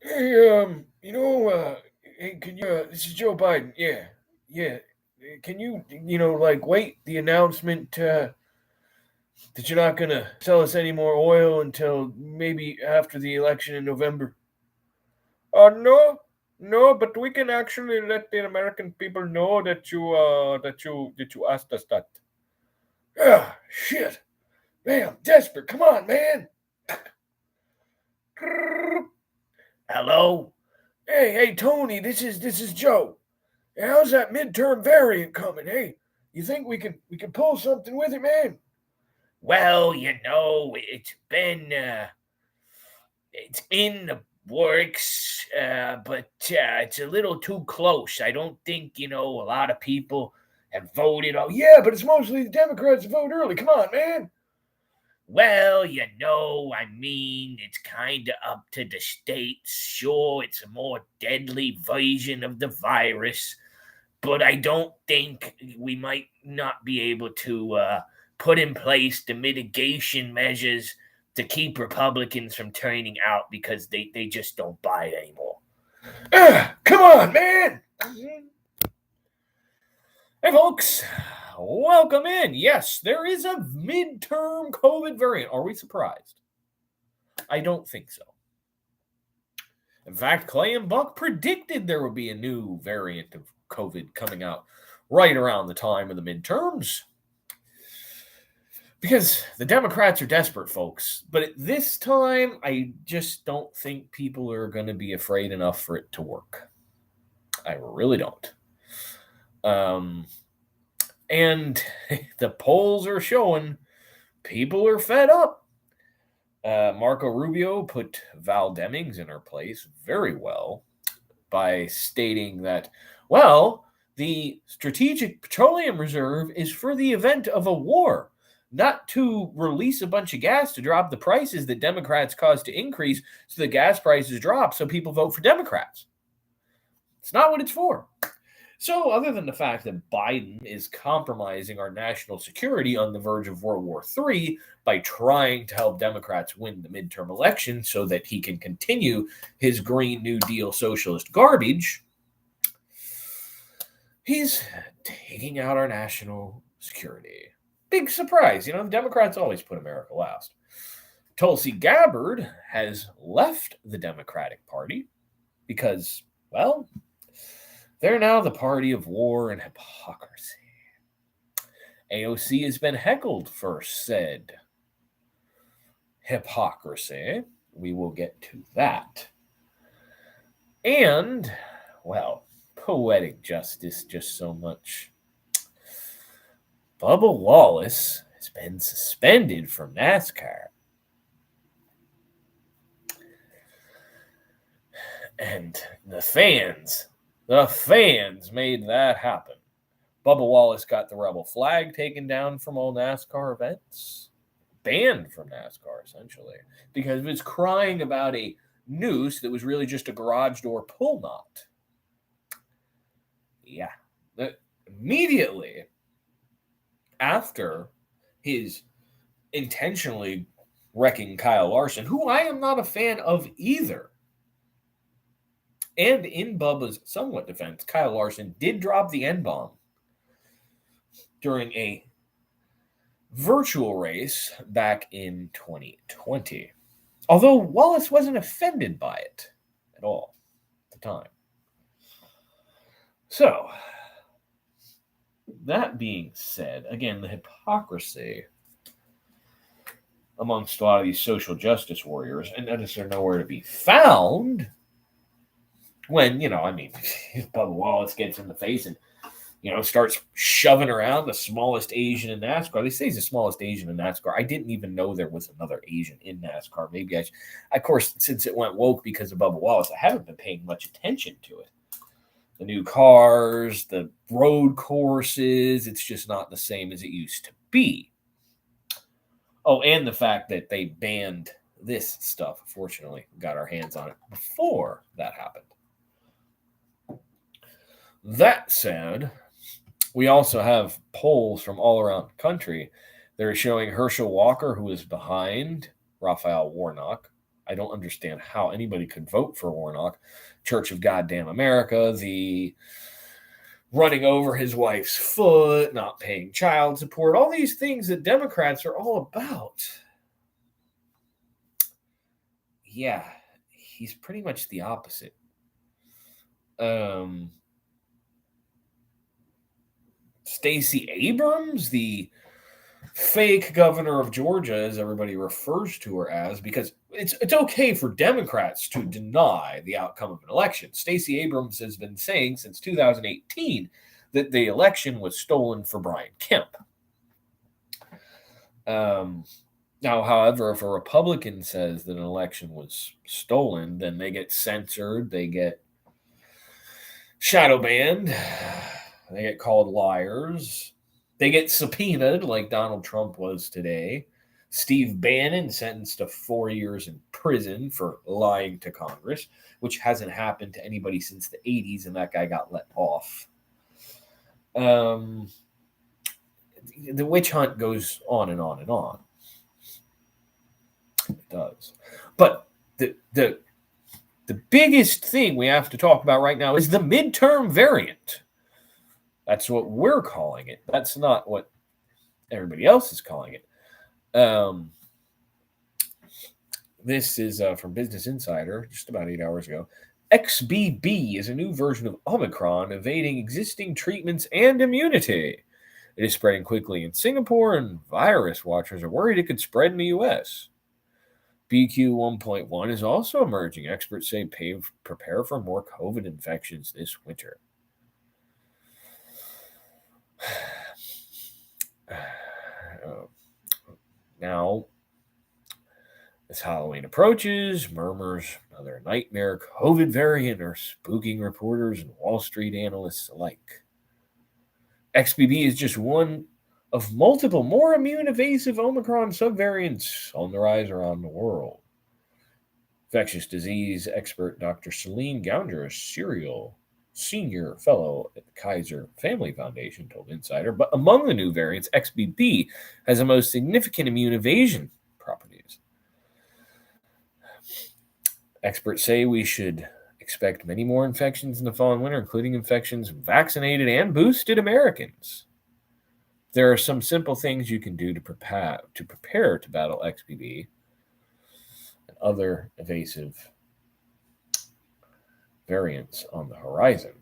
Hey, hey, can you, this is Joe Biden. Yeah. Can you, like, wait the announcement that you're not going to sell us any more oil until maybe after the election in November? No, no, but we can actually let the American people know that you asked us that. Ah, shit. Man, I'm desperate. Come on, man. Hello? Hey, Tony, this is Joe. How's that midterm variant coming? Hey, you think we can pull something with it, man? Well, it's in the works, but it's a little too close. I don't think a lot of people have voted. Oh yeah, but it's mostly the Democrats that vote early. Come on, man. Well, it's kind of up to the states. Sure, it's a more deadly version of the virus, but I don't think we might not be able to put in place the mitigation measures to keep Republicans from turning out because they just don't buy it anymore. Come on, man! Hey, folks, welcome in. Yes, there is a midterm COVID variant. Are we surprised? I don't think so. In fact, Clay and Buck predicted there would be a new variant of COVID coming out right around the time of the midterms. Because the Democrats are desperate, folks. But at this time, I just don't think people are going to be afraid enough for it to work. I really don't. And the polls are showing people are fed up. Marco Rubio put Val Demings in her place very well by stating that, well, the Strategic Petroleum Reserve is for the event of a war, not to release a bunch of gas to drop the prices that Democrats caused to increase so the gas prices drop so people vote for Democrats. It's not what it's for. So, other than the fact that Biden is compromising our national security on the verge of World War III by trying to help Democrats win the midterm election so that he can continue his Green New Deal socialist garbage, he's taking out our national security. Big surprise. The Democrats always put America last. Tulsi Gabbard has left the Democratic Party because, well, they're now the party of war and hypocrisy. AOC has been heckled for said hypocrisy. We will get to that. And, well, poetic justice just so much. Bubba Wallace has been suspended from NASCAR. And the fans made that happen. Bubba Wallace got the rebel flag taken down from all NASCAR events, banned from NASCAR essentially, because it was crying about a noose that was really just a garage door pull knot. Yeah. Immediately after his intentionally wrecking Kyle Larson, who I am not a fan of either. And in Bubba's somewhat defense, Kyle Larson did drop the N-bomb during a virtual race back in 2020. Although Wallace wasn't offended by it at all at the time. So, that being said, again, the hypocrisy amongst a lot of these social justice warriors, and notice they're nowhere to be found when, if Bubba Wallace gets in the face and, starts shoving around the smallest Asian in NASCAR. They say he's the smallest Asian in NASCAR. I didn't even know there was another Asian in NASCAR. Maybe of course, since it went woke because of Bubba Wallace, I haven't been paying much attention to it. The new cars, the road courses, it's just not the same as it used to be. Oh, and the fact that they banned this stuff. Fortunately, we got our hands on it before that happened. That said, we also have polls from all around the country. They're showing Herschel Walker, who is behind Raphael Warnock, I don't understand how anybody could vote for Warnock. Church of Goddamn America, the running over his wife's foot, not paying child support, all these things that Democrats are all about. Yeah, he's pretty much the opposite. Stacey Abrams, the fake governor of Georgia, as everybody refers to her as, because it's okay for Democrats to deny the outcome of an election. Stacey Abrams has been saying since 2018 that the election was stolen for Brian Kemp. Now, however, if a Republican says that an election was stolen, then they get censored, they get shadow banned, they get called liars, they get subpoenaed like Donald Trump was today. Steve Bannon sentenced to 4 years in prison for lying to Congress, which hasn't happened to anybody since the 80s, and that guy got let off. The witch hunt goes on and on and on. It does. But the biggest thing we have to talk about right now is the midterm variant. That's what we're calling it. That's not what everybody else is calling it. This is from Business Insider just about 8 hours ago. XBB is a new version of Omicron evading existing treatments and immunity. It is spreading quickly in Singapore, and virus watchers are worried it could spread in the U.S. BQ 1.1 is also emerging. Experts say prepare for more COVID infections this winter. Now, as Halloween approaches, murmurs another nightmare COVID variant are spooking reporters and Wall Street analysts alike. XBB is just one of multiple more immune-evasive Omicron subvariants on the rise around the world. Infectious disease expert Dr. Celine Gounder, a senior fellow at the Kaiser Family Foundation, told Insider, but among the new variants, XBB has the most significant immune evasion properties. Experts say we should expect many more infections in the fall and winter, including infections of vaccinated and boosted Americans. There are some simple things you can do to prepare to battle XBB and other evasive variants on the horizon.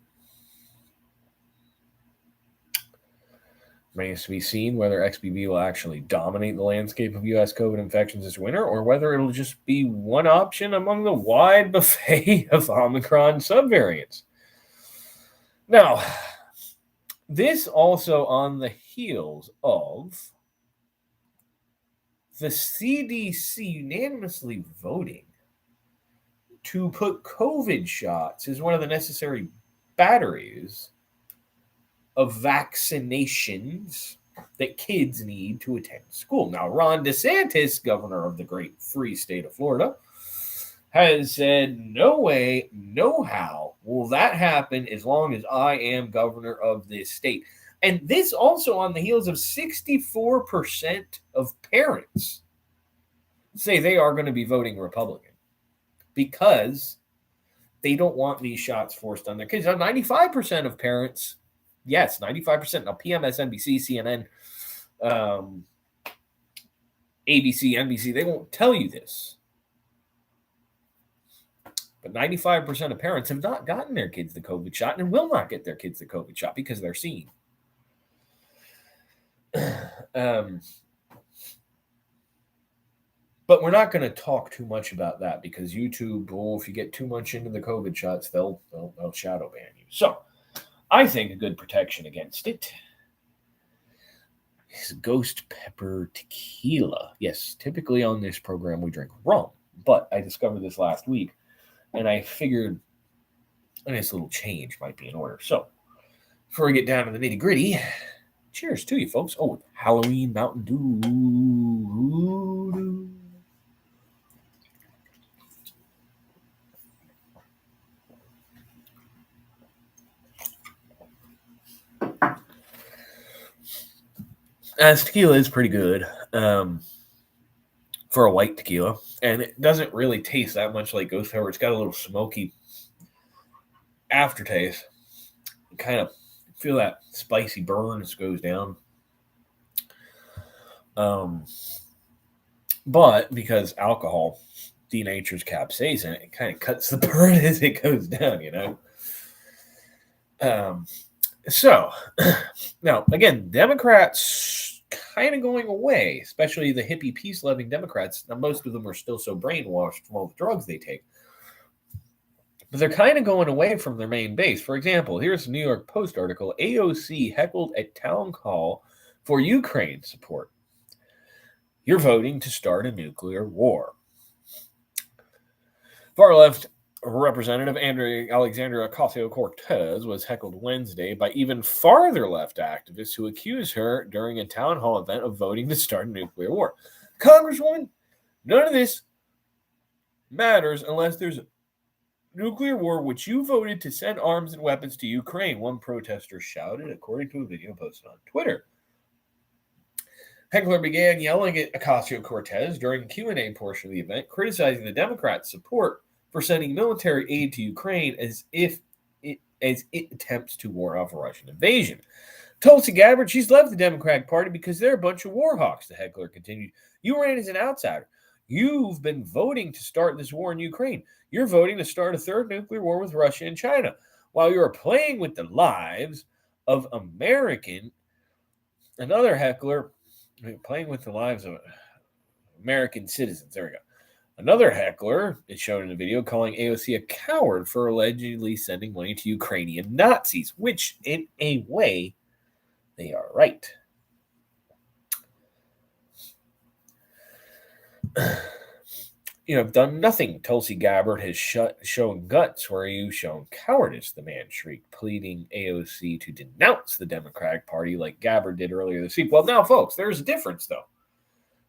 Remains to be seen whether XBB will actually dominate the landscape of U.S. COVID infections this winter, or whether it'll just be one option among the wide buffet of Omicron subvariants. Now, this also on the heels of the CDC unanimously voting to put COVID shots as one of the necessary batteries of vaccinations that kids need to attend school. Now, Ron DeSantis, governor of the great free state of Florida, has said, no way, no how will that happen as long as I am governor of this state. And this also on the heels of 64% of parents say they are going to be voting Republican because they don't want these shots forced on their kids. Now, 95% of parents, yes, 95%. Now, PMSNBC, CNN, ABC, NBC, they won't tell you this. But 95% of parents have not gotten their kids the COVID shot and will not get their kids the COVID shot because they're seen. But we're not going to talk too much about that because YouTube, if you get too much into the COVID shots, they'll shadow ban you. So I think a good protection against it is ghost pepper tequila. Yes, typically on this program we drink rum, but I discovered this last week, and I figured a nice little change might be in order. So before we get down to the nitty gritty, cheers to you, folks. Oh, Halloween Mountain Dew. Tequila is pretty good. for a white tequila, and it doesn't really taste that much like ghost pepper. It's got a little smoky aftertaste. You kind of feel that spicy burn as it goes down. But because alcohol denatures capsaicin, it kind of cuts the burn as it goes down, So, now, again, Democrats kind of going away, especially the hippie, peace-loving Democrats. Now, most of them are still so brainwashed from all the drugs they take. But they're kind of going away from their main base. For example, here's a New York Post article, AOC heckled at town hall for Ukraine support. You're voting to start a nuclear war. Far-left Representative Alexandria Ocasio-Cortez was heckled Wednesday by even farther left activists who accused her during a town hall event of voting to start a nuclear war. Congresswoman, none of this matters unless there's a nuclear war which you voted to send arms and weapons to Ukraine, one protester shouted, according to a video posted on Twitter. Heckler began yelling at Ocasio-Cortez during the Q&A portion of the event, criticizing the Democrats' support for sending military aid to Ukraine as it attempts to ward off a Russian invasion. Tulsi Gabbard, she's left the Democratic Party because they're a bunch of war hawks, the heckler continued. You ran as an outsider. You've been voting to start this war in Ukraine. You're voting to start a third nuclear war with Russia and China, while you're playing with the lives of another heckler, playing with the lives of American citizens. There we go. Another heckler is shown in the video calling AOC a coward for allegedly sending money to Ukrainian Nazis, which, in a way, they are right. You have done nothing. Tulsi Gabbard has shown guts where you've shown cowardice, the man shrieked, pleading AOC to denounce the Democratic Party like Gabbard did earlier this week. Well, now, folks, there's a difference, though,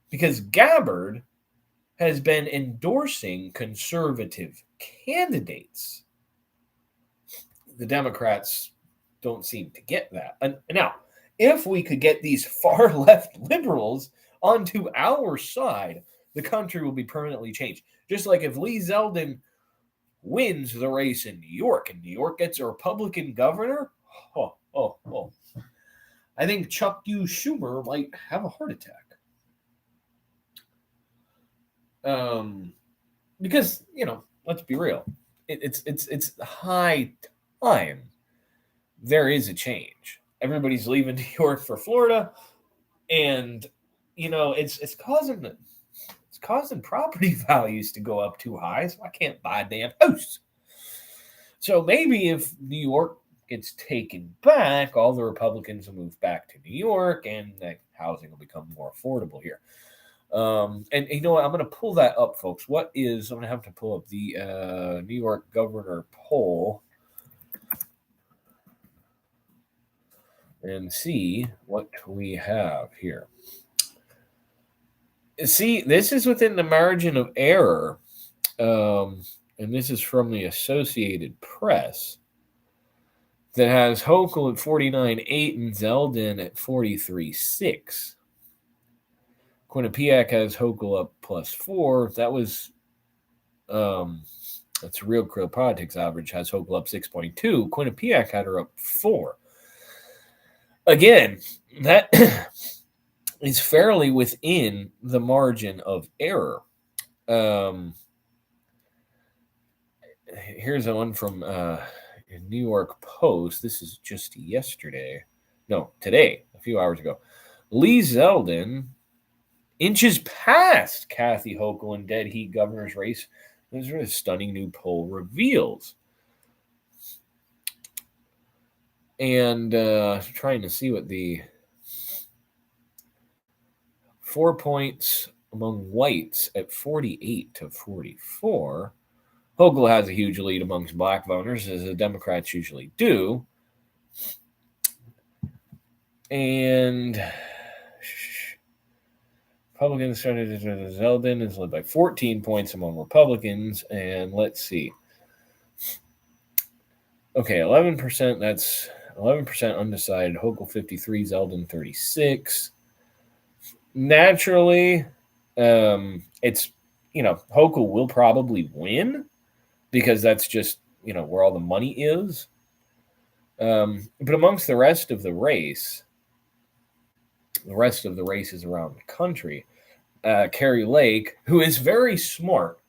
because Gabbard has been endorsing conservative candidates. The Democrats don't seem to get that. And now, if we could get these far-left liberals onto our side, the country will be permanently changed. Just like if Lee Zeldin wins the race in New York and New York gets a Republican governor, I think Chuck U. Schumer might have a heart attack. Because, let's be real. It's high time there is a change. Everybody's leaving New York for Florida, and it's causing property values to go up too high, so I can't buy a damn house. So maybe if New York gets taken back, all the Republicans will move back to New York, and the housing will become more affordable here. And you know what? I'm going to pull that up, folks. I'm going to have to pull up the New York governor poll and see what we have here. See, this is within the margin of error, and this is from the Associated Press, that has Hochul at 49.8 and Zeldin at 43.6. Quinnipiac has Hochul up +4. That was, that's Real Politics average, has Hochul up 6.2. Quinnipiac had her up 4. Again, that is fairly within the margin of error. Here's one from New York Post. This is just today, a few hours ago. Lee Zeldin inches past Kathy Hochul in dead heat governor's race. This is what a stunning new poll reveals. And trying to see what the 4 points among whites at 48 to 44. Hochul has a huge lead amongst black voters, as the Democrats usually do. And Republicans started Zeldin is led by 14 points among Republicans. And let's see. Okay, 11%. That's 11% undecided. Hochul 53, Zeldin 36. Naturally, It's, Hochul will probably win because that's just, where all the money is. But amongst the rest of the races around the country, Carrie Lake, who is very smart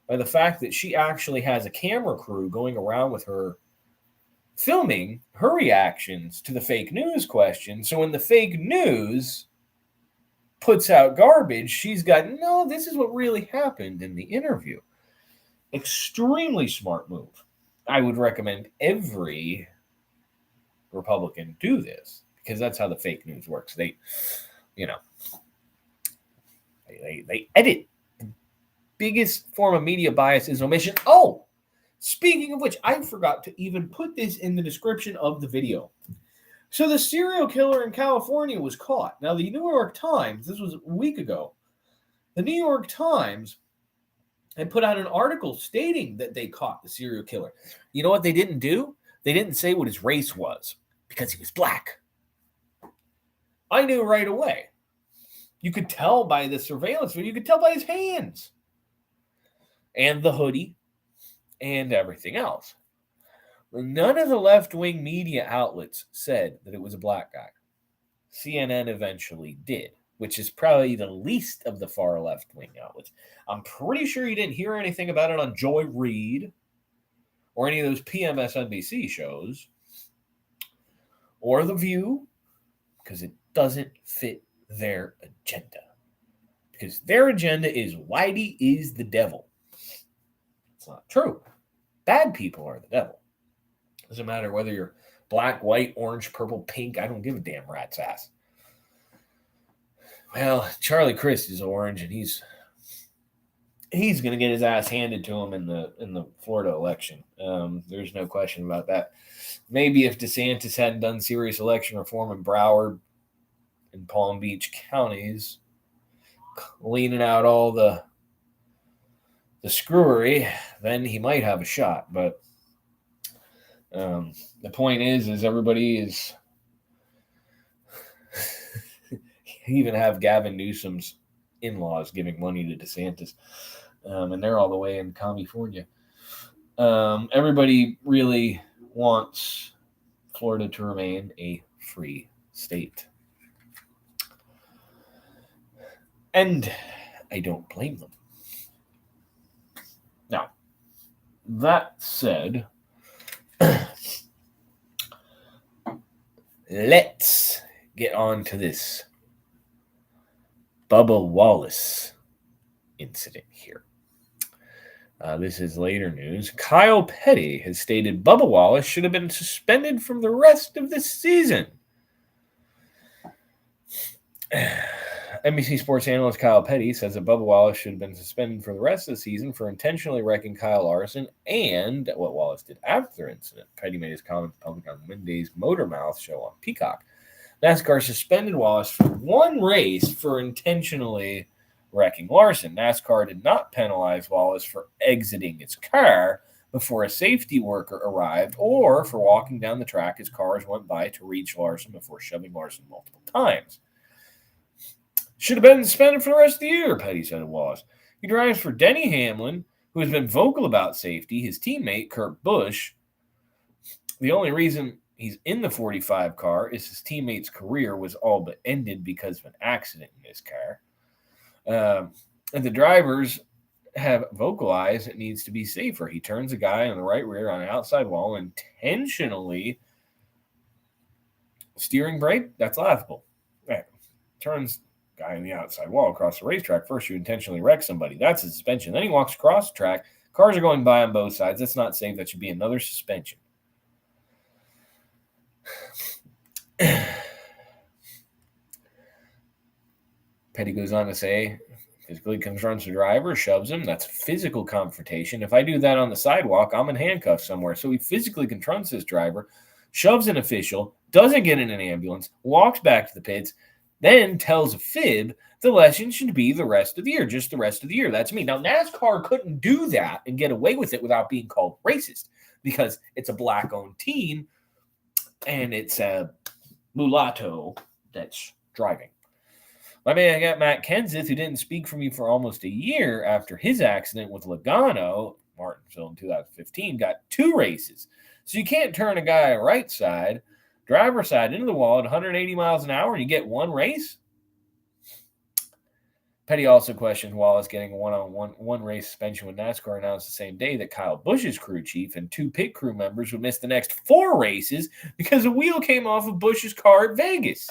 by the fact that she actually has a camera crew going around with her filming her reactions to the fake news question. So when the fake news puts out garbage, she's got, no, this is what really happened in the interview. Extremely smart move. I would recommend every Republican do this because that's how the fake news works. They edit. The biggest form of media bias is omission. Oh, speaking of which, I forgot to even put this in the description of the video. So the serial killer in California was caught. Now, the New York Times, this was a week ago, the New York Times had put out an article stating that they caught the serial killer. You know what they didn't do? They didn't say what his race was because he was black. I knew right away. You could tell by the surveillance video. You could tell by his hands and the hoodie and everything else. None of the left-wing media outlets said that it was a black guy. CNN eventually did, which is probably the least of the far left-wing outlets. I'm pretty sure you didn't hear anything about it on Joy Reid or any of those PMSNBC shows or The View because it doesn't fit their agenda. Because their agenda is Whitey is the devil. It's not true. Bad people are the devil. Doesn't matter whether you're black, white, orange, purple, pink. I don't give a damn rat's ass. Well, Charlie Crist is orange, and he's going to get his ass handed to him in the Florida election. There's no question about that. Maybe if DeSantis hadn't done serious election reform in Broward and Palm Beach counties, leaning out all the screwery, then he might have a shot. But the point is everybody is even have Gavin Newsom's in-laws giving money to DeSantis, and they're all the way in California. Everybody really wants Florida to remain a free state. And I don't blame them. Now, that said, let's get on to this Bubba Wallace incident here. This is later news. Kyle Petty has stated Bubba Wallace should have been suspended from the rest of the season. NBC Sports analyst Kyle Petty says that Bubba Wallace should have been suspended for the rest of the season for intentionally wrecking Kyle Larson and what Wallace did after the incident. Petty made his comments public on Monday's Motor Mouth show on Peacock. NASCAR suspended Wallace for one race for intentionally wrecking Larson. NASCAR did not penalize Wallace for exiting his car before a safety worker arrived or for walking down the track as cars went by to reach Larson before shoving Larson multiple times. Should have been suspended for the rest of the year, Petty said of Wallace. He drives for Denny Hamlin, who has been vocal about safety. His teammate, Kurt Busch, the only reason he's in the 45 car is his teammate's career was all but ended because of an accident in his car. And the drivers have vocalized it needs to be safer. He turns a guy on the right rear on an outside wall intentionally. Steering brake, that's laughable. Right. Turns guy on the outside wall across the racetrack. First, you intentionally wreck somebody. That's a suspension. Then he walks across the track. Cars are going by on both sides. That's not safe. That should be another suspension. Petty goes on to say, physically confronts the driver, shoves him. That's physical confrontation. If I do that on the sidewalk, I'm in handcuffs somewhere. So he physically confronts this driver, shoves an official, doesn't get in an ambulance, walks back to the pits, then tells a fib. The lesson should be the rest of the year, just the rest of the year. That's me. Now, NASCAR couldn't do that and get away with it without being called racist because it's a black-owned team and it's a mulatto that's driving. My man, I got Matt Kenseth, who didn't speak for me for almost a year after his accident with Logano, Martinsville in 2015, got 2 races. So you can't turn a guy right side, driver's side into the wall at 180 miles an hour and you get 1 race? Petty also questioned Wallace getting a one race suspension when NASCAR announced the same day that Kyle Busch's crew chief and 2 pit crew members would miss the next 4 races because a wheel came off of Busch's car at Vegas.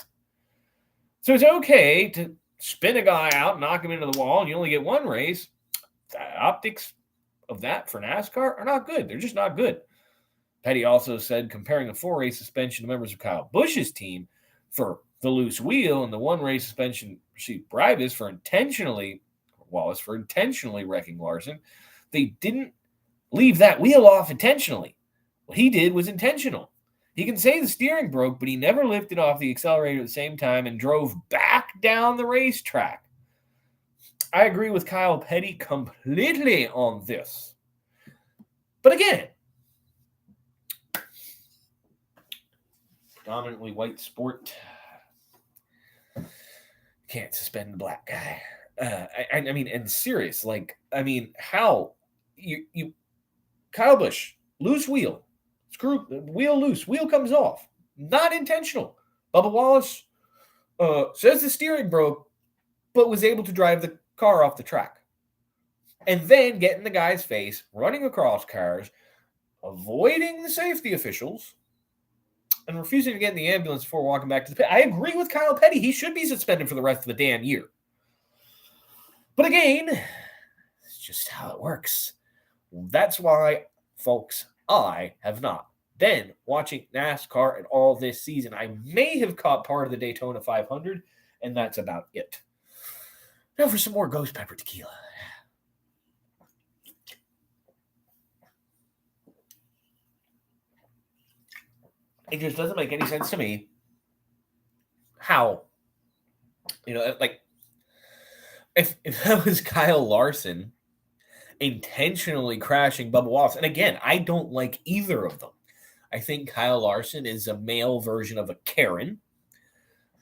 So it's okay to spin a guy out, knock him into the wall, and you only get 1 race. The optics of that for NASCAR are not good. They're just not good. Petty also said comparing a 4-race suspension to members of Kyle Busch's team for the loose wheel and the 1-race suspension received Wallace for intentionally wrecking Larson. They didn't leave that wheel off intentionally. What he did was intentional. He can say the steering broke, but he never lifted off the accelerator at the same time and drove back down the racetrack. I agree with Kyle Petty completely on this. But again, predominantly white sport, can't suspend the black guy. I mean, and serious, how you Kyle Busch, loose wheel, screw wheel loose, wheel comes off, not intentional. Bubba Wallace says the steering broke, but was able to drive the car off the track, and then get in the guy's face, running across cars, avoiding the safety officials, and refusing to get in the ambulance before walking back to the pit. I agree with Kyle Petty. He should be suspended for the rest of the damn year. But again, it's just how it works. That's why, folks, I have not been watching NASCAR at all this season. I may have caught part of the Daytona 500, and that's about it. Now for some more ghost pepper tequila. It just doesn't make any sense to me how, if that was Kyle Larson intentionally crashing Bubba Wallace, and again, I don't like either of them. I think Kyle Larson is a male version of a Karen.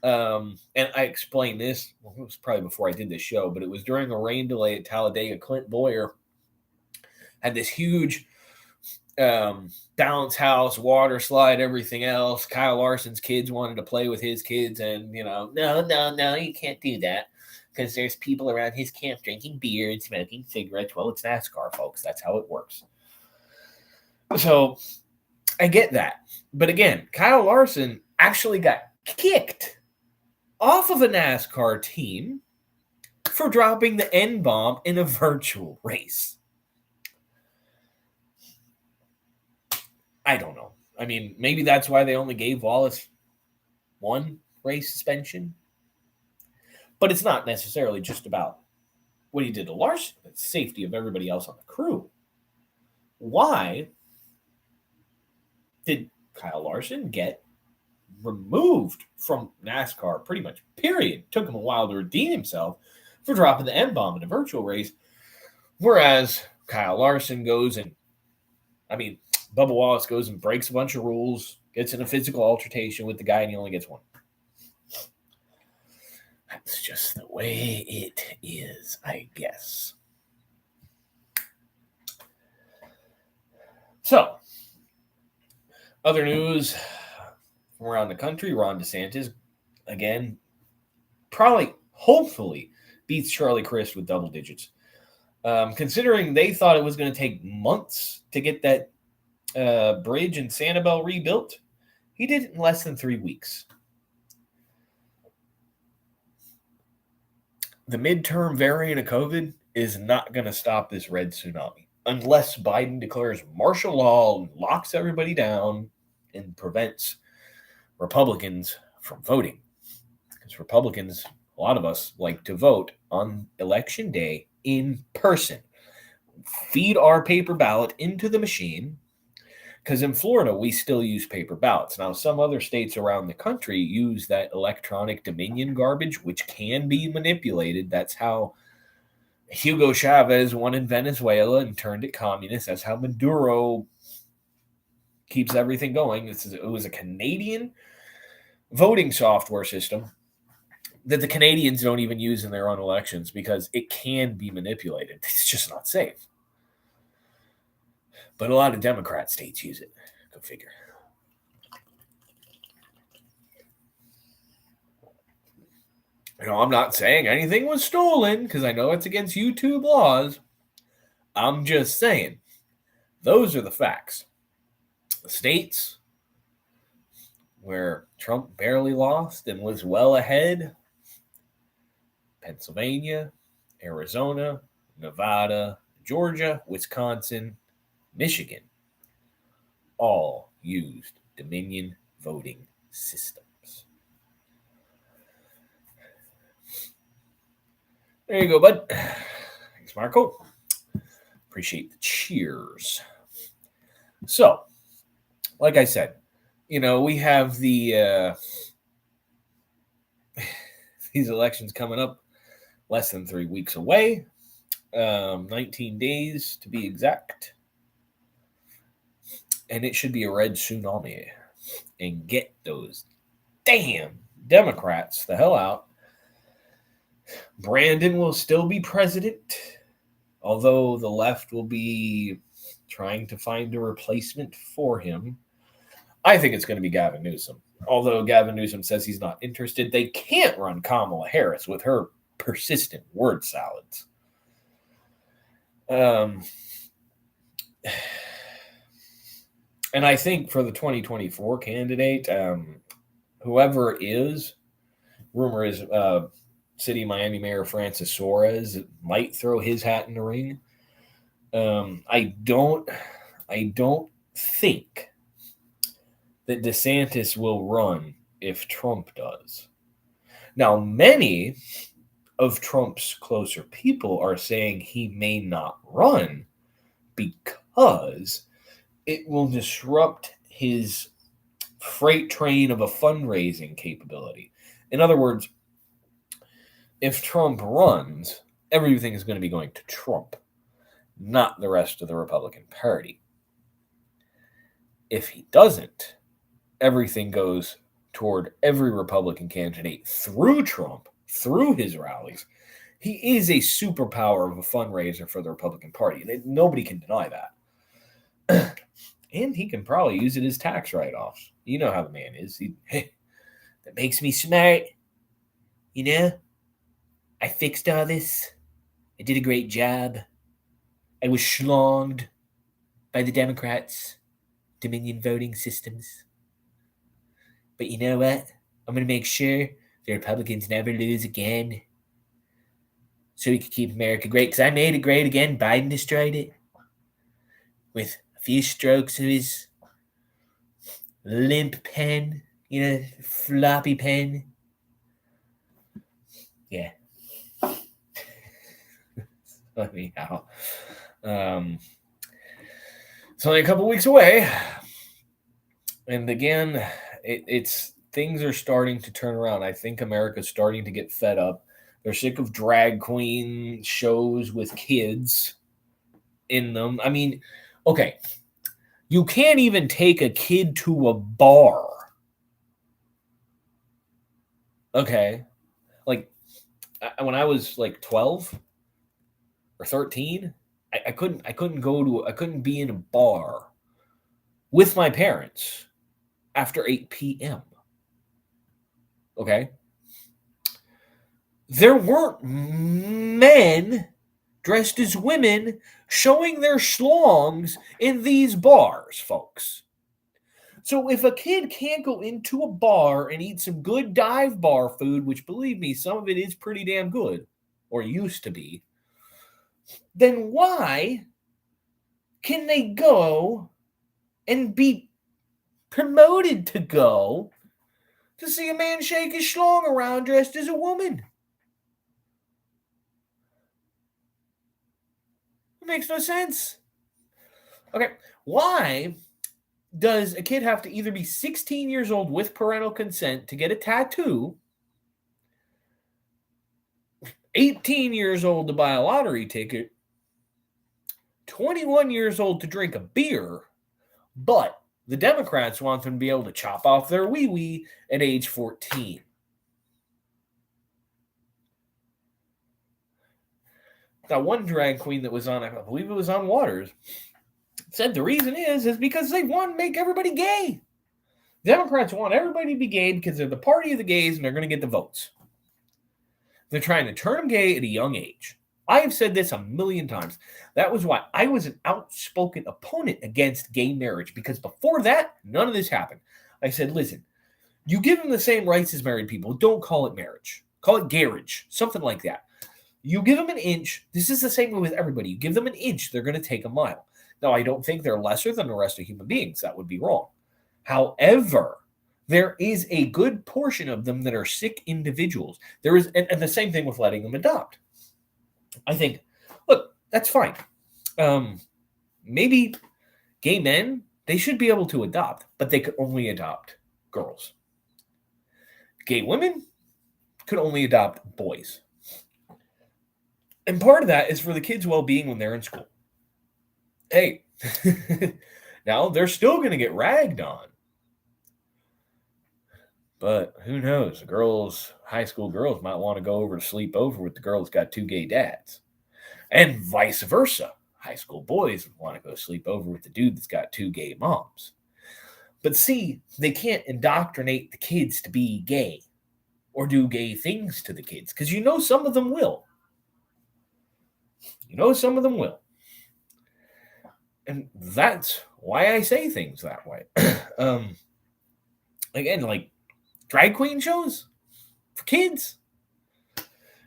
And I explained this, it was probably before I did this show, but it was during a rain delay at Talladega. Clint Boyer had this huge bounce house, water slide, everything else. Kyle Larson's kids wanted to play with his kids, and no, you can't do that because there's people around his camp drinking beer and smoking cigarettes. Well, it's NASCAR, folks. That's how it works. So I get that. But again, Kyle Larson actually got kicked off of a NASCAR team for dropping the N-bomb in a virtual race. I don't know. I mean, maybe that's why they only gave Wallace 1 race suspension. But it's not necessarily just about what he did to Larson. It's the safety of everybody else on the crew. Why did Kyle Larson get removed from NASCAR pretty much, period? Took him a while to redeem himself for dropping the N-bomb in a virtual race. Whereas Kyle Larson goes and, Bubba Wallace goes and breaks a bunch of rules, gets in a physical altercation with the guy, and he only gets 1. That's just the way it is, I guess. So, other news from around the country, Ron DeSantis, again, hopefully, beats Charlie Crist with double digits. Considering they thought it was going to take months to get that bridge in Sanibel rebuilt, he did it in less than 3 weeks. The midterm variant of COVID is not going to stop this red tsunami unless Biden declares martial law and locks everybody down and prevents Republicans from voting. Because Republicans, a lot of us, like to vote on election day in person. Feed our paper ballot into the machine. Because in Florida, we still use paper ballots. Now, some other states around the country use that electronic Dominion garbage, which can be manipulated. That's how Hugo Chavez won in Venezuela and turned it communist. That's how Maduro keeps everything going. It was a Canadian voting software system that the Canadians don't even use in their own elections because it can be manipulated. It's just not safe. But a lot of Democrat states use it. Go figure. I'm not saying anything was stolen because I know it's against YouTube laws. I'm just saying those are the facts. The states where Trump barely lost and was well ahead: Pennsylvania, Arizona, Nevada, Georgia, Wisconsin, Michigan, all used Dominion voting systems. There you go, bud. Thanks, Marco. Appreciate the cheers. So, like I said, we have the these elections coming up less than 3 weeks away, 19 days to be exact. And it should be a red tsunami. And get those damn Democrats the hell out. Brandon will still be president, although the left will be trying to find a replacement for him. I think it's going to be Gavin Newsom. Although Gavin Newsom says he's not interested, they can't run Kamala Harris with her persistent word salads. And I think for the 2024 candidate, whoever is, rumor is City of Miami Mayor Francis Suarez might throw his hat in the ring. I don't think that DeSantis will run if Trump does. Now, many of Trump's closer people are saying he may not run because it will disrupt his freight train of a fundraising capability. In other words, if Trump runs, everything is going to be going to Trump, not the rest of the Republican Party. If he doesn't, everything goes toward every Republican candidate through Trump, through his rallies. He is a superpower of a fundraiser for the Republican Party. Nobody can deny that. And he can probably use it as tax write-offs. You know how the man is. That makes me smart. I fixed all this. I did a great job. I was schlonged by the Democrats' Dominion voting systems. But you know what? I'm going to make sure the Republicans never lose again. So we can keep America great. Because I made it great again. Biden destroyed it. With a few strokes of his limp pen. Floppy pen. Yeah. Anyhow. It's only a couple weeks away. And again, it's things are starting to turn around. I think America's starting to get fed up. They're sick of drag queen shows with kids in them. I mean, okay, you can't even take a kid to a bar. Okay, like when I was like 12 or 13, I couldn't be in a bar with my parents after 8 p.m. Okay? There weren't men dressed as women showing their schlongs in these bars, folks. So if a kid can't go into a bar and eat some good dive bar food, which believe me, some of it is pretty damn good, or used to be, then why can they go and be promoted to go to see a man shake his schlong around dressed as a woman? It makes no sense. Okay, why does a kid have to either be 16 years old with parental consent to get a tattoo, 18 years old to buy a lottery ticket, 21 years old to drink a beer, but the Democrats want them to be able to chop off their wee-wee at age 14? That one drag queen that was on, I believe it was on Waters, said the reason is because they want to make everybody gay. Democrats want everybody to be gay because they're the party of the gays and they're going to get the votes. They're trying to turn them gay at a young age. I have said this a million times. That was why I was an outspoken opponent against gay marriage, because before that, none of this happened. I said, listen, you give them the same rights as married people. Don't call it marriage. Call it garage, something like that. You give them an inch. This is the same way with everybody. You give them an inch, they're going to take a mile. Now, I don't think they're lesser than the rest of human beings. That would be wrong. However, there is a good portion of them that are sick individuals. There is, and the same thing with letting them adopt. I think, look, that's fine. Maybe gay men, they should be able to adopt, but they could only adopt girls. Gay women could only adopt boys. And part of that is for the kids' well-being when they're in school. Hey, now they're still going to get ragged on. But who knows? High school girls might want to go over to sleep over with the girl that's got two gay dads. And vice versa. High school boys want to go sleep over with the dude that's got two gay moms. But see, they can't indoctrinate the kids to be gay or do gay things to the kids, because you know some of them will. And that's why I say things that way. Again, like drag queen shows for kids.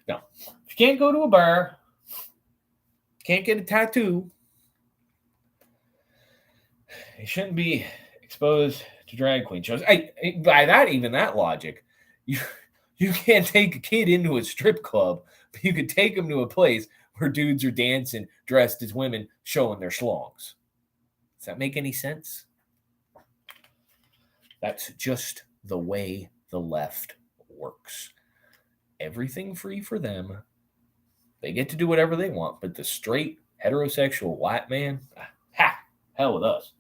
No, if you can't go to a bar, can't get a tattoo, you shouldn't be exposed to drag queen shows. By that logic, you can't take a kid into a strip club, but you could take them to a place where dudes are dancing dressed as women showing their schlongs. Does that make any sense? That's just the way the left works. Everything free for them. They get to do whatever they want, but the straight, heterosexual white man, hell with us.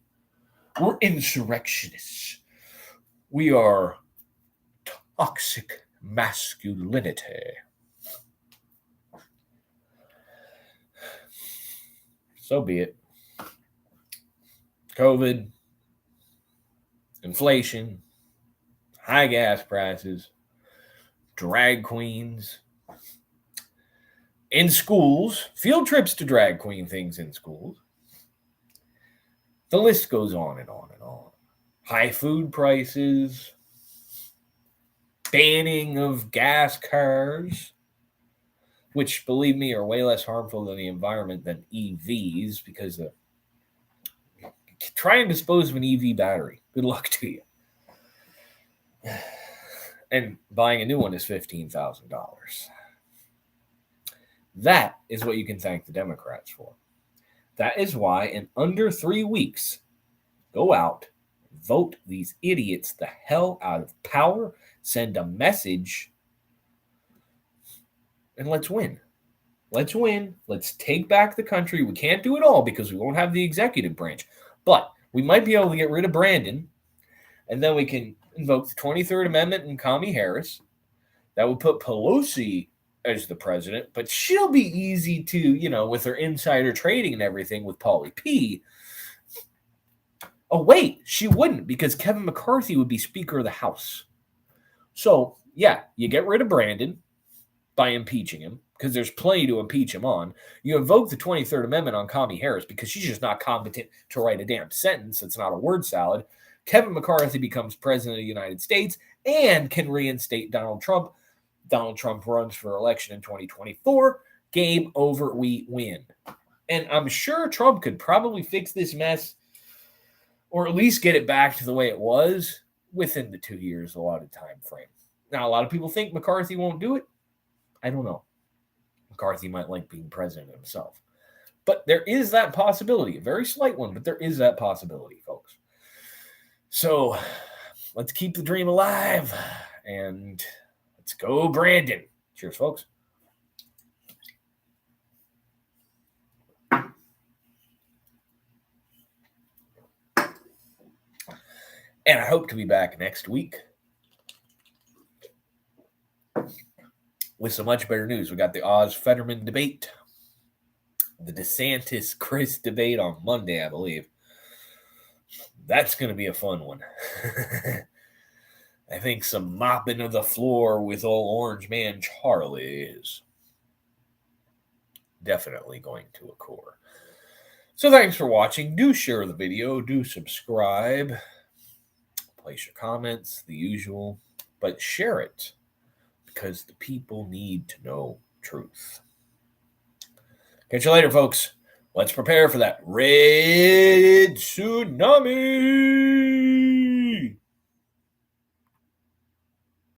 We're insurrectionists. We are toxic masculinity. So be it. COVID, inflation, high gas prices, drag queens in schools, field trips to drag queen things in schools. The list goes on and on and on. High food prices, banning of gas cars, which, believe me, are way less harmful than the environment than EVs, because try and dispose of an EV battery. Good luck to you. And buying a new one is $15,000. That is what you can thank the Democrats for. That is why in under 3 weeks, go out, vote these idiots the hell out of power, send a message, and let's win. Let's win. Let's take back the country. We can't do it all because we won't have the executive branch. But we might be able to get rid of Brandon, and then we can invoke the 23rd Amendment and Kamala Harris. That would put Pelosi as the president, but she'll be easy to, with her insider trading and everything with Paulie P. Oh, wait, she wouldn't, because Kevin McCarthy would be Speaker of the House. So, yeah, you get rid of Brandon by impeaching him, because there's plenty to impeach him on. You invoke the 23rd Amendment on Kamala Harris because she's just not competent to write a damn sentence. It's not a word salad. Kevin McCarthy becomes president of the United States and can reinstate Donald Trump. Donald Trump runs for election in 2024. Game over, we win. And I'm sure Trump could probably fix this mess, or at least get it back to the way it was within the 2 years allotted time frame. Now, a lot of people think McCarthy won't do it. I don't know. McCarthy might like being president himself. But there is that possibility, a very slight one, but there is that possibility, folks. So let's keep the dream alive, and let's go, Brandon. Cheers, folks. And I hope to be back next week with some much better news. We got the Oz Fetterman debate the DeSantis-Chris debate on Monday, I believe. That's going to be a fun one. I think some mopping of the floor with old Orange Man Charlie is definitely going to occur. So thanks for watching. Do share the video. Do subscribe. Place your comments, the usual. But share it because the people need to know truth. Catch you later, folks. Let's prepare for that red tsunami.